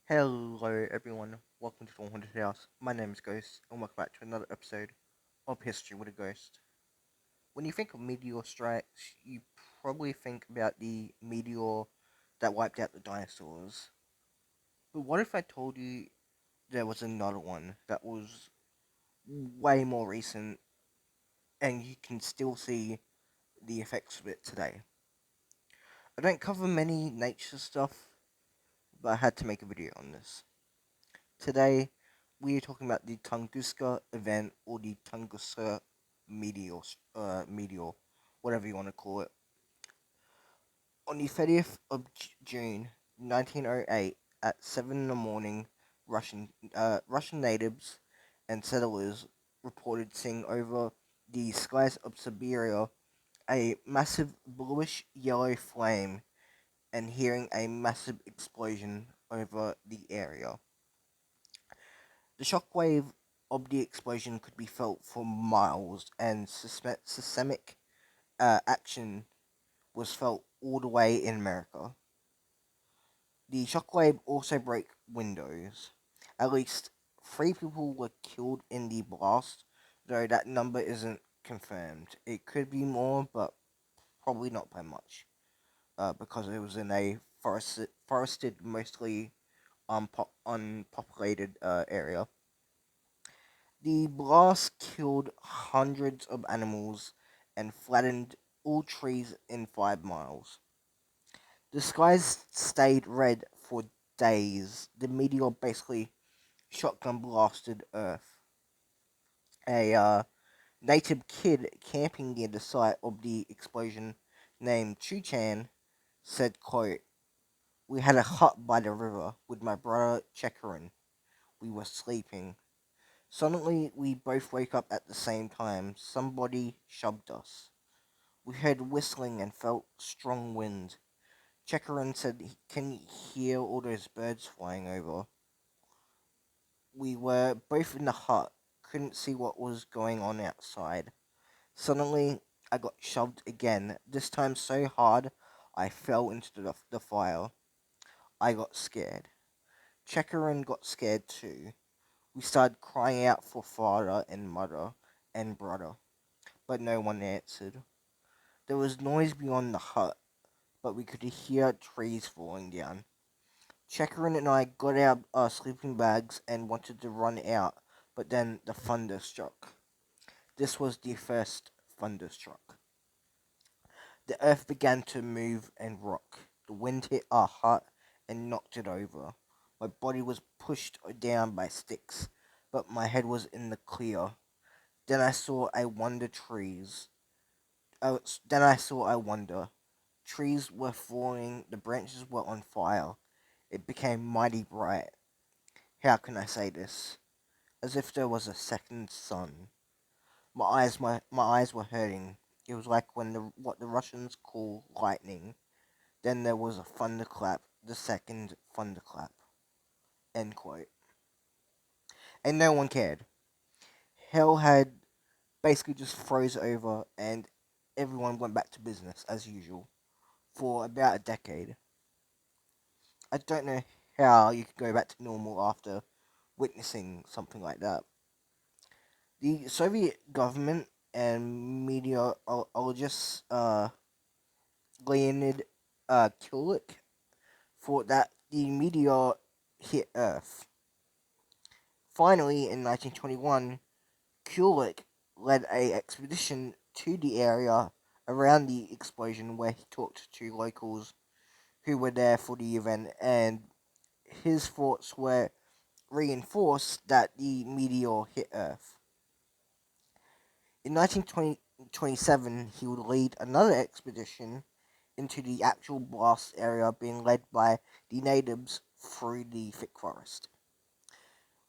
Hello everyone, welcome to the Haunted House. My name is Ghost, and welcome back to another episode of History with a Ghost. When you think of meteor strikes, you probably think about the meteor that wiped out the dinosaurs. But what if I told you there was another one that was way more recent, and you can still see the effects of it today? I don't cover many nature stuff, but I had to make a video on this. Today, we are talking about the Tunguska event or the Tunguska meteor, whatever you want to call it. On the 30th of June, 1908, at 7 in the morning, Russian natives and settlers reported seeing over the skies of Siberia a massive bluish yellow flame and hearing a massive explosion over the area. The shockwave of the explosion could be felt for miles, and seismic action was felt all the way in America. The shockwave also broke windows. At least three people were killed in the blast, though that number isn't confirmed. It could be more, but probably not by much, because it was in a forested mostly unpopulated area. The blast killed hundreds of animals and flattened all trees in 5 miles. The skies stayed red for days. The meteor basically shotgun blasted Earth. A native kid camping near the site of the explosion named Chuchan said, quote, "We had a hut by the river with my brother Chekarin. We were sleeping. Suddenly, we both woke up at the same time. Somebody shoved us. We heard whistling and felt strong wind. Chekarin said he can hear all those birds flying over. We were both in the hut, couldn't see what was going on outside. Suddenly, I got shoved again, this time so hard I fell into the fire. I got scared. Chekarin got scared too. We started crying out for father and mother and brother, but no one answered. There was noise beyond the hut, but we could hear trees falling down. Chekarin and I got out our sleeping bags and wanted to run out, but then the thunder struck. This was the first thunderstruck. The earth began to move and rock. The wind hit our hut and knocked it over. My body was pushed down by sticks, but my head was in the clear. Then I saw I wonder trees. Then I saw I wonder. Trees were falling, the branches were on fire. It became mighty bright. How can I say this? As if there was a second sun. My eyes were hurting. It was like when what the Russians call lightning. Then there was a thunderclap, the second thunderclap. End quote. And no one cared. Hell had basically just froze over, and everyone went back to business as usual for about a decade. I don't know how you could go back to normal after witnessing something like that. The Soviet government and meteorologist Leonid Kulik thought that the meteor hit Earth. Finally, in 1921, Kulik led a expedition to the area around the explosion where he talked to locals who were there for the event, and his thoughts were reinforced that the meteor hit Earth. In 1927, he would lead another expedition into the actual blast area, being led by the natives through the thick forest.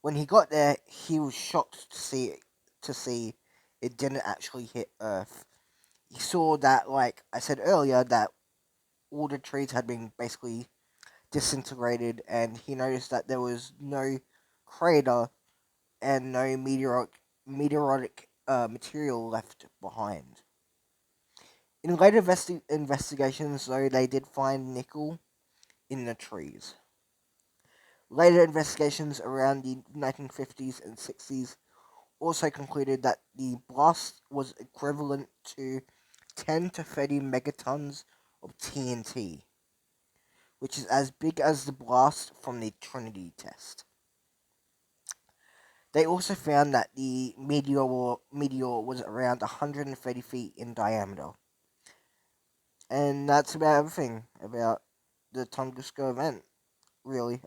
When he got there, he was shocked to see it didn't actually hit Earth. He saw that, like I said earlier, that all the trees had been basically disintegrated, and he noticed that there was no crater and no meteoric material left behind. In later investigations, though, they did find nickel in the trees. Later investigations around the 1950s and 60s also concluded that the blast was equivalent to 10 to 30 megatons of TNT, which is as big as the blast from the Trinity test. They also found that the meteor was around 130 feet in diameter. And that's about everything about the Tunguska event, really.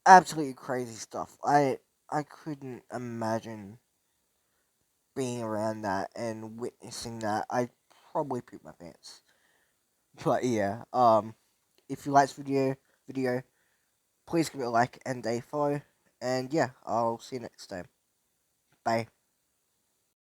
Absolutely crazy stuff. I couldn't imagine being around that and witnessing that. I'd probably poop my pants. But yeah, if you like this video, please give it a like and a follow. And yeah, I'll see you next time. Bye.